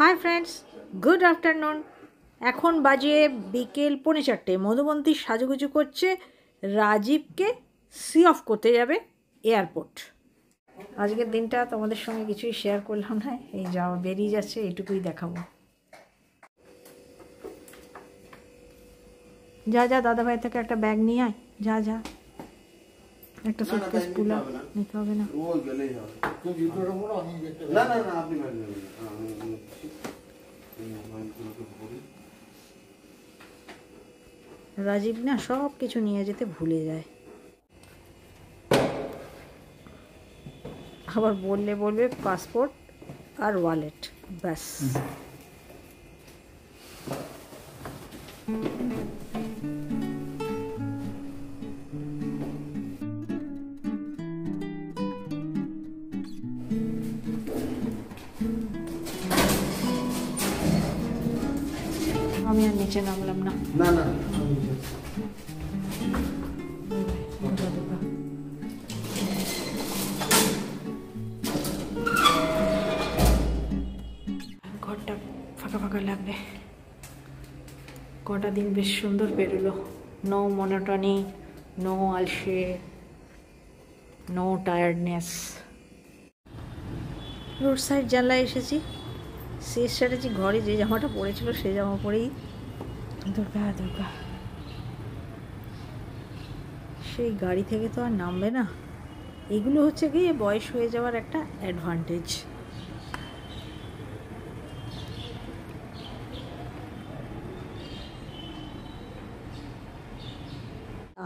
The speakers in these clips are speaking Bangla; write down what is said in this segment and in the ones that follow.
Hi friends, good afternoon. এখন বাজে বিকেল 3:45। মধুবন্তী সাজুগুজু করছে, রাজীবকে সি অফ করতে যাবে এয়ারপোর্ট। আজকের দিনটা তোমাদের সঙ্গে কিছুই শেয়ার করলাম না, এই যাওয়া বেরিয়ে যাচ্ছে, এইটুকুই দেখাবো। যা যা দাদাভাই থেকে একটা ব্যাগ নিয়ে আয়, যা যা, একটা সুটকেস পুলা নিতে হবে না। রাজীব না সব কিছু নিয়ে যেতে ভুলে যায়, আবার বলবে পাসপোর্ট আর ওয়ালেট, ব্যাস। আমি আর নিচে নামলাম না। ঘরটা ফাঁকা ফাঁকা লাগবে। কটা দিন বেশ সুন্দর পেরোলো, নো মনোটনি, নো আলসে, নো টায়ার্ডনেস। রোড সাইড জানলায় এসেছি, শেষ সেরেছি। ঘরে যে জামাটা পরেছিল সেই জামা পরেই দুর্গা দুর্গা। সেই গাড়ি থেকে তো আর নামবে না। এগুলো হচ্ছে গিয়ে বয়স হয়ে যাওয়ার একটা অ্যাডভান্টেজ।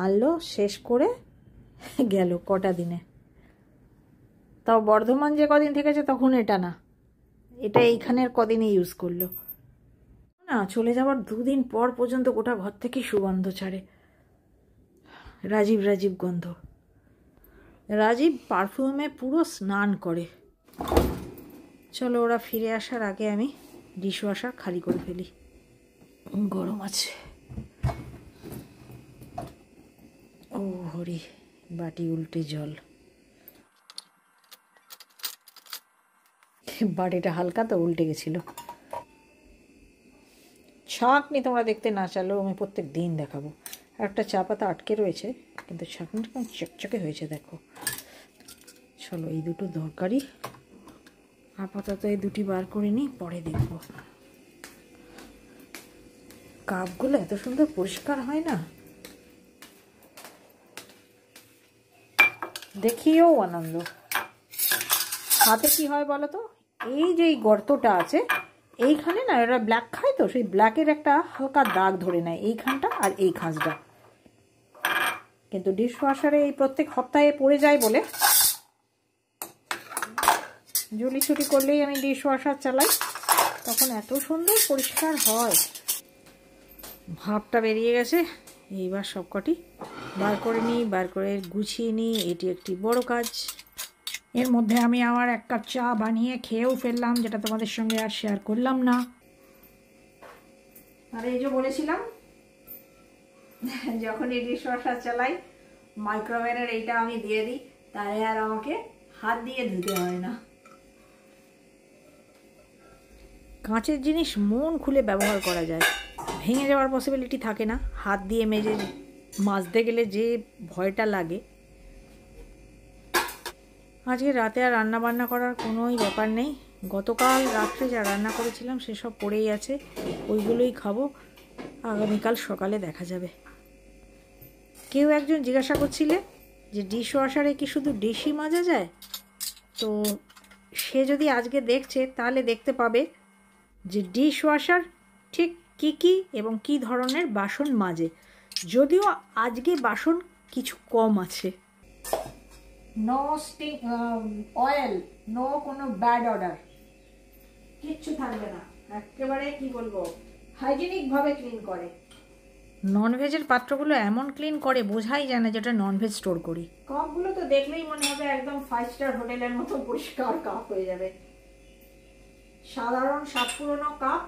আনলো, শেষ করে গেল কটা দিনে। তাও বর্ধমান যে কদিন থেকেছে তখন এটা না, এটা এইখানের কদিনে ইউজ করলো না। চলে যাওয়ার 2 দিন পর পর্যন্ত গোটা ঘর থেকে সুগন্ধ ছাড়ে, রাজীব রাজীব গন্ধ। রাজীব পারফিউমে পুরো স্নান করে। চলো, ওরা ফিরে আসার আগে আমি ডিশওয়াশার খালি করে ফেলি, গরম আছে। ও হরি, বাটি উল্টে জল। বাটিটা হালকা তো উল্টে গেছিল। ছাঁকনি তোমরা দেখতে না চাইলেও আমি প্রত্যেক দিন দেখাবো। একটা চা পাতা আটকে রয়েছে, কিন্তু ছাঁকনিটা কেমন চকচকে হয়েছে দেখো। চলো, এই দুটো দরকারি, আপাতত এই দুটি বার করে নিই, পরে দেখব। কাপগুলো এত সুন্দর পরিষ্কার হয় না, দেখিও আনন্দ। হাতে কি হয় বলো তো, এই যে গর্তটা আছে এইখানে না, এরা ব্ল্যাক খায় তো, সেই ব্ল্যাকের একটা হালকা দাগ ধরে নেয় এইখানটা আর এই খাঁজটা। কিন্তু ডিশওয়াশারে এই প্রত্যেক সপ্তাহে পড়ে যায় বলে জুলি ছুটি করলেই আমি ডিশওয়াশার চালাই, তখন এত সুন্দর পরিষ্কার হয়। ভাবটা বেরিয়ে গেছে, এইবার সবকটি বার করে নিই, বার করে গুছিয়ে নিই। এটি একটি বড় কাজ। এর মধ্যে আমি আমার 1 কাপ চা বানিয়ে খেয়েও ফেললাম, যেটা তোমাদের সঙ্গে আর শেয়ার করলাম না। আর এই যে বলেছিলাম, যখন এই ডিশওয়াশার চালাই মাইক্রোওভেনের এইটা আমি দিয়ে দিই, তাই আর আমাকে হাত দিয়ে ধুতে হয় না। কাঁচের জিনিস মন খুলে ব্যবহার করা যায়, ভেঙে যাওয়ার পসিবিলিটি থাকে না। হাত দিয়ে মেজে মাজতে গেলে যে ভয়টা লাগে। আজকে রাতে আর রান্না বান্না করার কোনোই ব্যাপার নেই। গতকাল রাত্রে যা রান্না করেছিলাম সেসব পড়েই আছে, ওইগুলোই খাবো। আগামীকাল সকালে দেখা যাবে। কেউ একজন জিজ্ঞাসা করছিলে যে ডিশওয়াশারে কি শুধু ডিশই মাজা যায়, তো সে যদি আজকে দেখছে তাহলে দেখতে পাবে যে ডিশওয়াশার ঠিক কী এবং কী ধরনের বাসন মাজে। যদিও আজকে বাসন কিছু কম আছে। নো স্টিং অয়েল, নো কোনো ব্যাড অর্ডার, কিচ্ছু থাকবে না। একেবারে কি বলবো, হাইজেনিকভাবে ক্লিন করে। ননভেজের পাত্রগুলো এমন ক্লিন করে বোঝাই যায় না যেটা ননভেজ স্টোর করি। কাপগুলো তো দেখলেই মনে হবে একদম 5 স্টার হোটেলের মতো পরিষ্কার কাপ হয়ে যাবে। সাধারণ সাত পুরনো কাপ,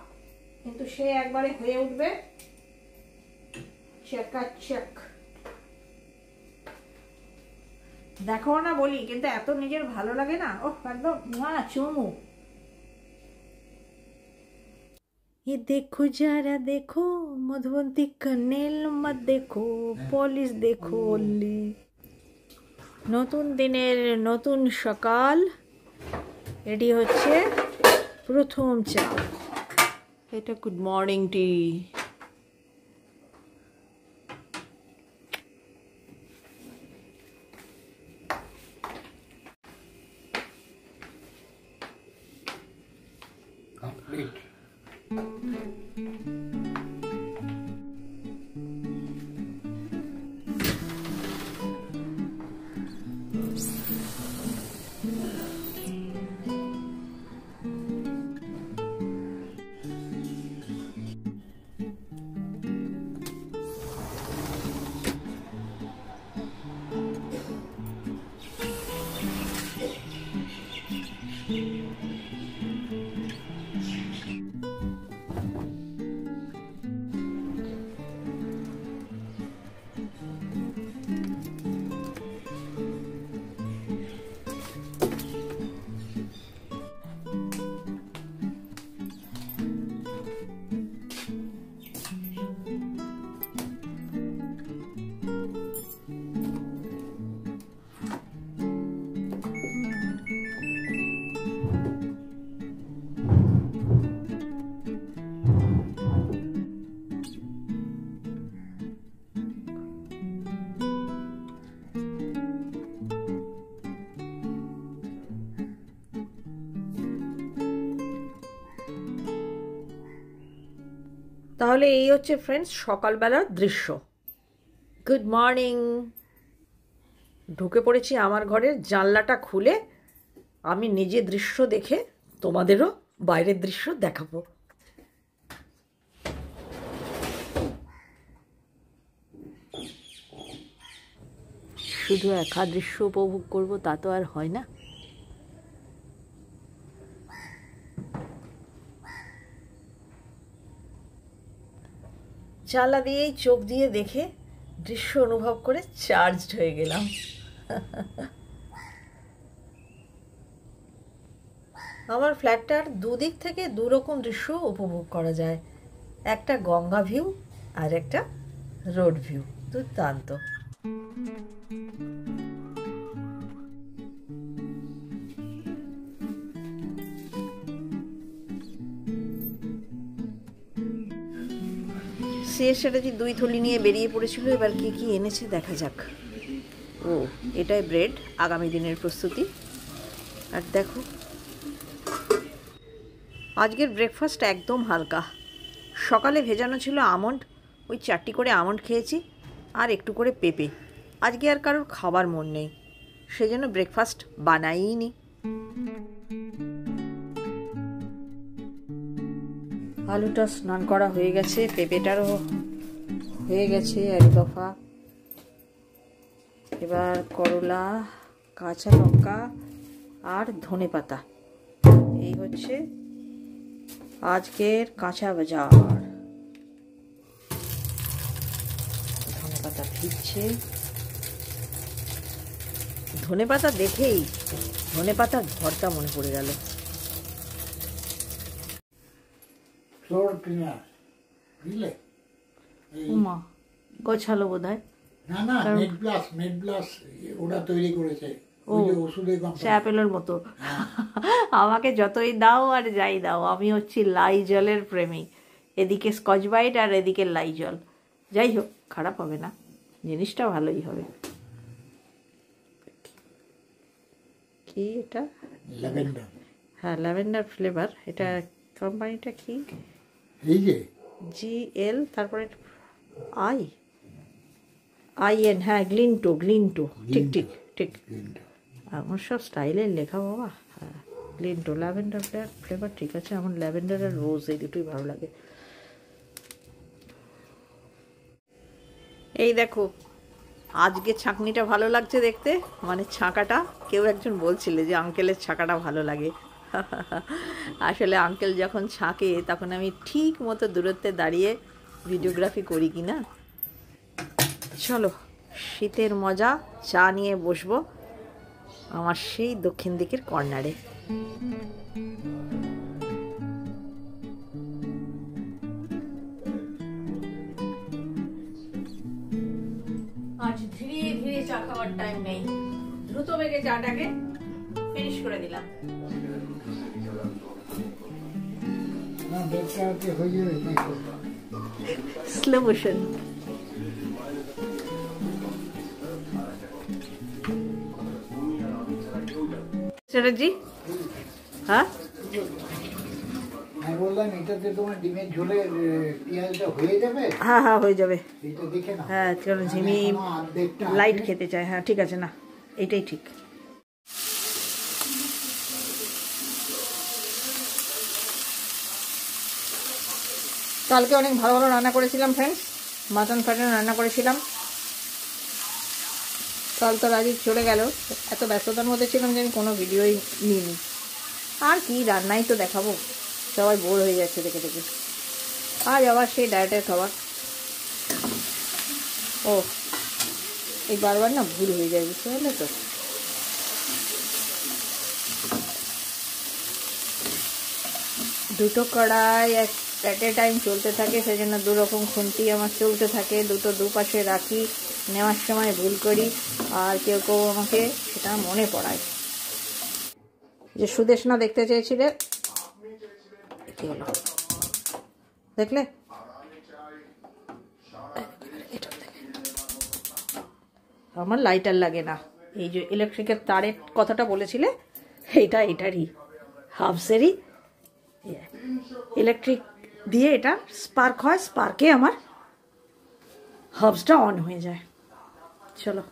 কিন্তু সে একবারে হয়ে উঠবে চেক। দেখো না বলি, কিন্তু এত নিজের ভালো লাগে না, ও একদম চুমু। ये देखो जरा देखो मधुबंती का नेल मत देखो পলিশ দেখো অনলি নতুন দিনের নতুন সকাল রেডি হচ্ছে প্রথম চা এটা গুড মর্নিং টি complete. তাহলে এই হচ্ছে ফ্রেন্ডস সকালবেলার দৃশ্য গুড মর্নিং ঢুকে পড়েছি আমার ঘরের জানলাটা খুলে আমি নিজে দৃশ্য দেখে তোমাদেরও বাইরের দৃশ্য দেখাবো শুধু একা দৃশ্য উপভোগ করব তা তো আর হয় না জানলা দিয়েই চোখ দিয়ে দেখে দৃশ্য অনুভব করে চার্জড হয়ে গেলাম আমার ফ্ল্যাটটার দুদিক থেকে দুরকম দৃশ্য উপভোগ করা যায় একটা গঙ্গা ভিউ আর একটা রোড ভিউ দুর্দান্ত সিএস স্ট্র্যাটেজি 2 থলি নিয়ে বেরিয়ে পড়েছিল এবার কি কি এনেছে দেখা যাক ও এটাই ব্রেড আগামী দিনের প্রস্তুতি আর দেখো আজকের ব্রেকফাস্ট একদম হালকা সকালে ভেজানো ছিল আমন্ড ওই 4টি করে আমন্ড খেয়েছি আর একটু করে পেঁপে আজকে আর কারোর খাবার মন নেই সেজন্য ব্রেকফাস্ট বানাইনি আলুটা স্নান করা হয়ে গেছে পেঁপেটারও হয়ে গেছে এক দফা এবার করলা কাঁচা লঙ্কা আর ধনেপাতা এই হচ্ছে আজকের কাঁচা বাজার ধনেপাতা ভিজছে ধনেপাতা দেখেই ধনেপাতার ভর্তা মনে পড়ে গেল Floor cleaner. বুঝলে? উমা গোছালো বোধহয় না না মেড প্লাস ওটা তৈরি করেছে ওই যে ওষুধের কোম্পানি অ্যাপেলের মতো আমাকে যতই দাও আর যাই দাও আমি হচ্ছি লাইজলের প্রেমিক এদিকে স্কচ ব্রাইট আর এদিকে লাইজল যাই হোক খারাপ হবে না জিনিসটা ভালোই হবে কি এটা ল্যাভেন্ডার হ্যাঁ ল্যাভেন্ডার ফ্লেভার এটা কোম্পানিটা কি এই যে জিএল তারপরে আইএন হ্যাঁ গ্লিন্টো ঠিক ঠিক ঠিক আমার সব স্টাইলের লেখা বাবা হ্যাঁ গ্লিন্টো ল্যাভেন্ডার ফ্লেভার ঠিক আছে আমার ল্যাভেন্ডার আর রোজ এই দুটোই ভালো লাগে এই দেখো আজকে ছাঁকনিটা ভালো লাগছে দেখতে মানে ছাঁকাটা কেউ একজন বলছিল যে আঙ্কেলের ছাঁকাটা ভালো লাগে আসলে আঙ্কেল যখন ছাঁকে তখন আমি ঠিক মতো দূরত্বে দাঁড়িয়ে ভিডিওগ্রাফি করি কি না চলো শীতের মজা চা নিয়ে বসবো আমার সেই দক্ষিণ দিকের কর্নারে আজ ধীরে ধীরে চা খাওয়ার টাইম নেই, দ্রুত বেগে চাটাকে ফিনিশ করে দিলাম। Slow motion. চ্যাটার্জি, হ্যাঁ আমি বললাম এটাতে তোমার ডিমের ঝোলে পেঁয়াজটা হয়ে যাবে। হ্যাঁ হ্যাঁ হয়ে যাবে। এটা দেখে না। হ্যাঁ চলো, ঝিমি লাইট খেতে চায়। হ্যাঁ ঠিক আছে, না এটাই ঠিক। কালকে অনেক ভালো ভালো রান্না করেছিলাম ফ্রেন্ডস, মাটন ফাটন রান্না করেছিলাম। কাল তো রাজীব চলে গেল, এত ব্যস্ততার মধ্যে ছিলাম যে আমি কোনো ভিডিওই নিইনি। আর কি রান্নাই তো দেখাবো, সবাই বোর হয়ে যাচ্ছে দেখে দেখে। আজ আবার সেই ডায়েটের খাবার। ও এই বারবার না ভুল হয়ে যায়, বুঝতে পারলে তো। দুটো কড়াই অ্যাট এ টাইম চলতে থাকে, সেই জন্য দুরকম খুন্তি আমার চলতে থাকে, দুটো দুপাশে রাখি, নেওয়ার সময় ভুল করি। আর কেউ কেউ আমাকে সেটা মনে পড়ায় যে সুদেশনা দেখতে চেয়েছিলে, কি হলো দেখলে? আমার লাইটার লাগে না। এই যে ইলেকট্রিকের তারের কথাটা বলেছিলে, এটারই হাফসেরই ইলেকট্রিক দিয়ে এটা স্পার্ক হয়, স্পার্কে আমার হাবসটা অন হয়ে যায়। চলো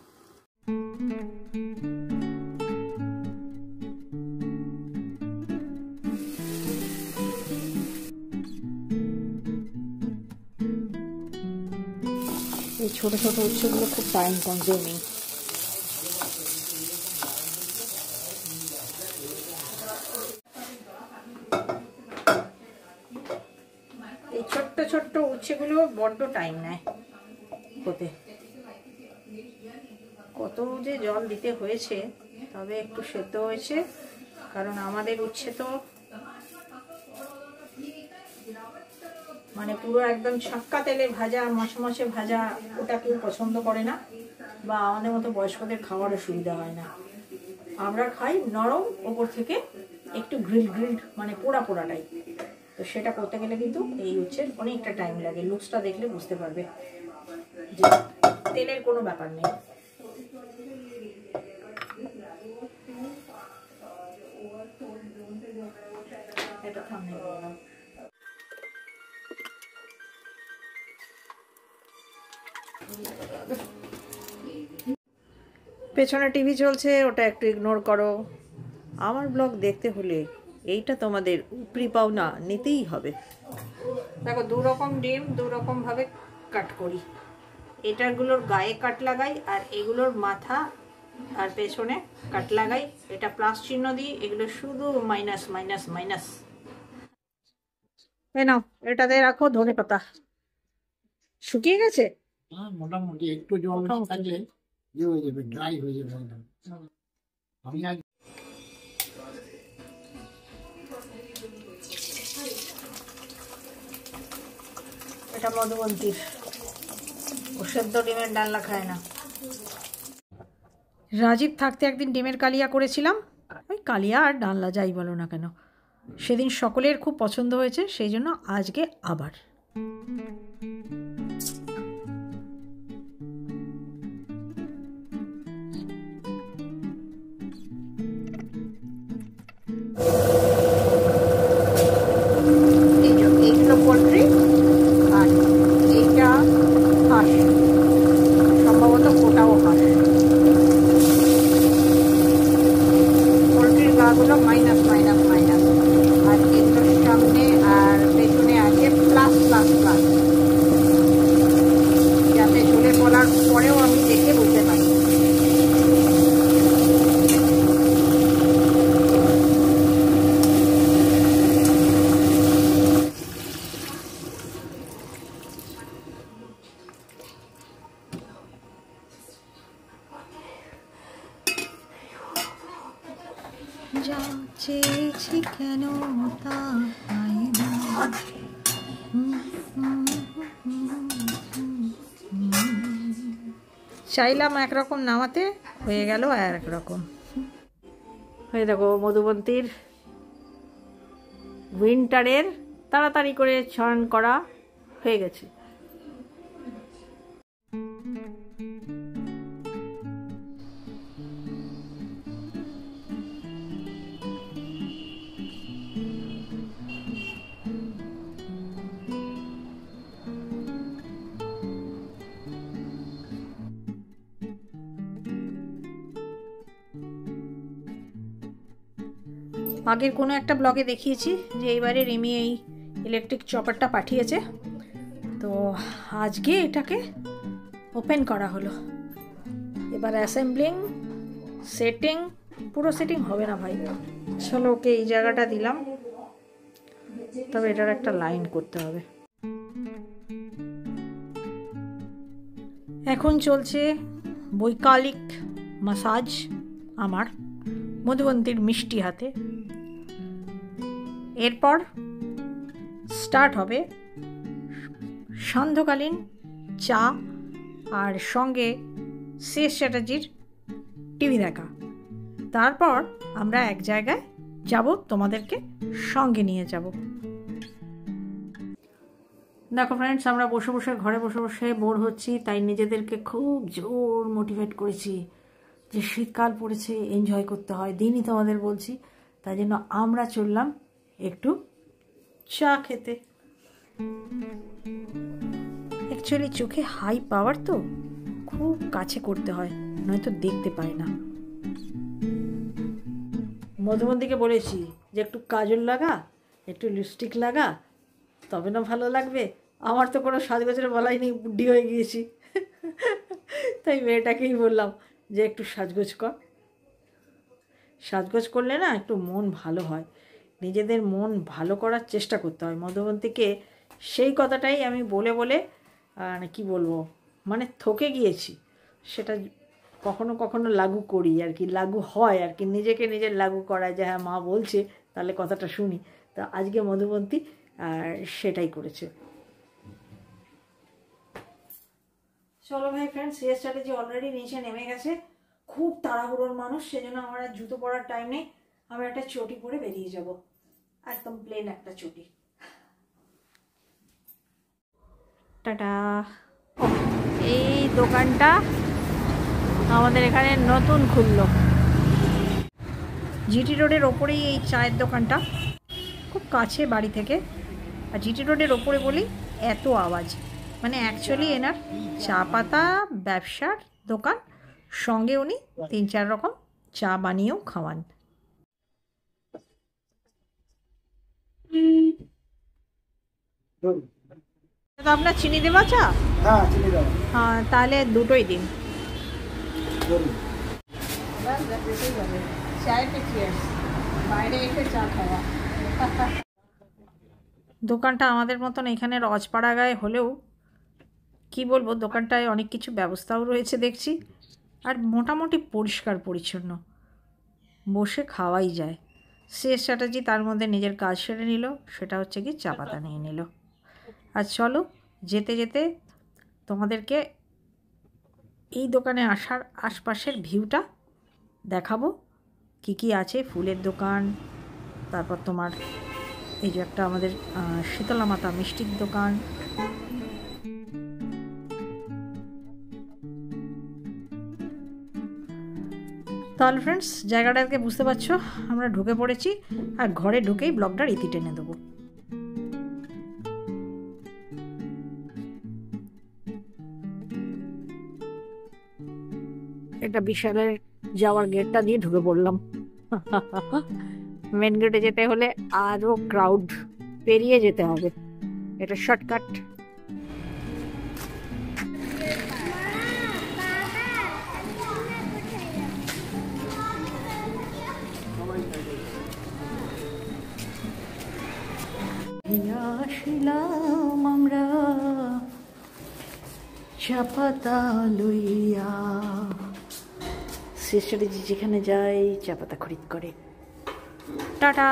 এই ছোট ছোট উৎসগুলো খুব টাইম কনজিউমিং। এই ছোট্ট ছোট্ট উচ্ছেগুলো বড্ড টাইম নেয় হতে। কত যে জল দিতে হয়েছে, তবে একটু সেদ্ধ হয়েছে, কারণ আমাদের উচ্ছে তো মানে পুরো একদম ছাক্কা তেলে ভাজা, মশমশে ভাজা, ওটা কেউ পছন্দ করে না, বা আমাদের মতো বয়স্কদের খাওয়ার সুবিধা হয় না। আমরা খাই নরম, ওপর থেকে একটু গ্রিল মানে পোড়া পোড়া টাইপ। তো সেটা করতে গেলে কিন্তু এই উচ্ছের অনেকটা টাইম লাগে। লুকসটা দেখলে বুঝতে পারবে যে তেলের কোনো ব্যাপার নেই। এটা থামনে বললাম। পেছনে টিভি চলছে, ওটা একটু ইগনোর করো। আমার ব্লগ দেখতে হলে এইটা তোমাদের উপরি পাওনা নিতেই হবে। দেখো, দু রকম ডিম দু রকম ভাবে কাট করি। এটাগুলোর গায়ে কাট লাগাই, আর এগুলোর মাথা আর পেছনে কাট লাগাই। এটা প্লাস চিহ্ন দিই, এগুলো শুধু মাইনাস মাইনাস মাইনাস। এই নাও, এটাতে রাখো ধনে পাতা। শুকিয়ে গেছে? মোটামুটি একটু জল থাকলে ইয়ে হয়ে যাবে, ড্রাই হয়ে যাবে একদম। আমি আজ এটা মধুবন্তীর, ও সেদ্ধ ডিমের ডালনা খায় না। রাজীব থাকতে একদিন ডিমের কালিয়া করেছিলাম। ওই কালিয়া আর ডালনা যাই বলো না কেন, সেদিন সকলের খুব পছন্দ হয়েছে, সেই জন্য আজকে আবার। এইগুলো পোলট্রি, আর এইটা হাঁস, সম্ভবত ওটাও হাঁস। পোলট্রির গাগুলো মাইনাস মাইনাস মাইনাস, আর এগুলোর সামনে আর পেছনে আছে প্লাস প্লাস প্লাস, যাতে ঝুলে পড়ার পরেও আমি দেখে বুঝতে পারি। যা চেয়েছি কেন তা পাই না, চাইলাম একরকম নামাতে, হয়ে গেল আর একরকম। হয়ে দেখো মধুবন্তীর উইন্টারের তাড়াতাড়ি করে স্নান করা হয়ে গেছে। আগের কোনো একটা ব্লগে দেখিয়েছি যে এইবারে রিমি এই ইলেকট্রিক চপারটা পাঠিয়েছে, তো আজকে এটাকে ওপেন করা হলো। এবার অ্যাসেম্বলিং, সেটিং, পুরো সেটিং হবে না ভাই। চলো ওকে এই জায়গাটা দিলাম, তবে এটার একটা লাইন করতে হবে। এখন চলছে বৈকালিক মাসাজ আমার মধুবন্তীর মিষ্টি হাতে। এরপর স্টার্ট হবে সান্ধ্যকালীন চা আর সঙ্গে শেষ চ্যাটার্জির টিভি দেখা। তারপর আমরা এক জায়গায় যাব, তোমাদেরকে সঙ্গে নিয়ে যাব। দেখো ফ্রেন্ডস, আমরা বসে বসে ঘরে বসে বসে বোর হচ্ছি, তাই নিজেদেরকে খুব জোর মোটিভেট করেছি যে শীতকাল পড়েছে, এনজয় করতে হয়, দিনই তোমাদের বলছি। তাই জন্য আমরা চললাম একটু চা খেতে। অ্যাকচুয়ালি চোখে হাই পাওয়ার তো খুব কাছে করতে হয়, নয়তো দেখতে পায় না। মধুবন্তীকে বলেছি যে একটু কাজল লাগা, একটু লিপস্টিক লাগা, তবে না ভালো লাগবে। আমার তো কোনো সাজগোজের বলাই নেই, বুদ্ধি হয়ে গিয়েছি। তাই মেয়েটাকেই বললাম যে একটু সাজগোজ কর। সাজগোজ করলে না একটু মন ভালো হয়, নিজেদের মন ভালো করার চেষ্টা করতে হয়। মধুবন্তীকে সেই কথাটাই আমি বলে বলে কি বলবো, মানে থকে গিয়েছি। সেটা কখনো কখনো লাগু করি আর কি, লাগু হয় আর কি, নিজেকে নিজের লাগু করায় যে হ্যাঁ মা বলছে তাহলে কথাটা শুনি। তা আজকে মধুবন্তী সেটাই করেছে। চলো ভাই ফ্রেন্ডস, সিএস স্ট্র্যাটেজি অলরেডি নিচে নেমে গেছে। খুব তাড়াহুড়োর মানুষ, সেজন্য আমার আর জুতো পরার টাইম নেই। আমি একটা চটি পরে বেরিয়ে যাব, একদম প্লেন একটা চটি। টাটা। এই দোকানটা আমাদের এখানে নতুন খুললো, জিটি রোডের ওপরেই এই চায়ের দোকানটা, খুব কাছে বাড়ি থেকে। আর জিটি রোডের ওপরে বলি এত আওয়াজ, মানে অ্যাকচুয়ালি এনার চা পাতা ব্যবসার দোকান, সঙ্গে উনি 3-4 রকম চা বানিয়েও খাওয়ান। আপনার চিনি দেওয়া চা? হ্যাঁ, তাহলে দুটোই দিন। বাইরে এসে চা খাওয়া। দোকানটা আমাদের মতন এখানে রজপাড়া গায়ে হলেও কি বলবো, দোকানটায় অনেক কিছু ব্যবস্থাও রয়েছে দেখছি, আর মোটামুটি পরিষ্কার পরিচ্ছন্ন, বসে খাওয়াই যায়। সিএস চ্যাটার্জি তার মধ্যে নিজের কাজ সেরে নিল, সেটা হচ্ছে কি চা পাতা নিয়ে নিল। আর চলো যেতে যেতে তোমাদেরকে এই দোকানে আসার আশপাশের ভিউটা দেখাবো, কি কি আছে। ফুলের দোকান, তারপর তোমার এই যে একটা আমাদের শীতলা মাতা মিষ্টির দোকান। তাহলে ফ্রেন্ডস, জায়গাটাকে বুঝতে পারছো, আমরা ঢুকে পড়েছি, আর ঘরে ঢুকেই ব্লগটার ইতি টেনে দেবো। একটা বিশালের যাওয়ার গেটটা দিয়ে ঢুকে পড়লাম। মেন গেটে যেতে হলে আরও ক্রাউড পেরিয়ে যেতে হবে, এটা শর্টকাট। আসিলাম আমরা চা পাতা লইয়া, সিস্টারজি যেখানে যায় চা পাতা খরিদ করে। টাটা।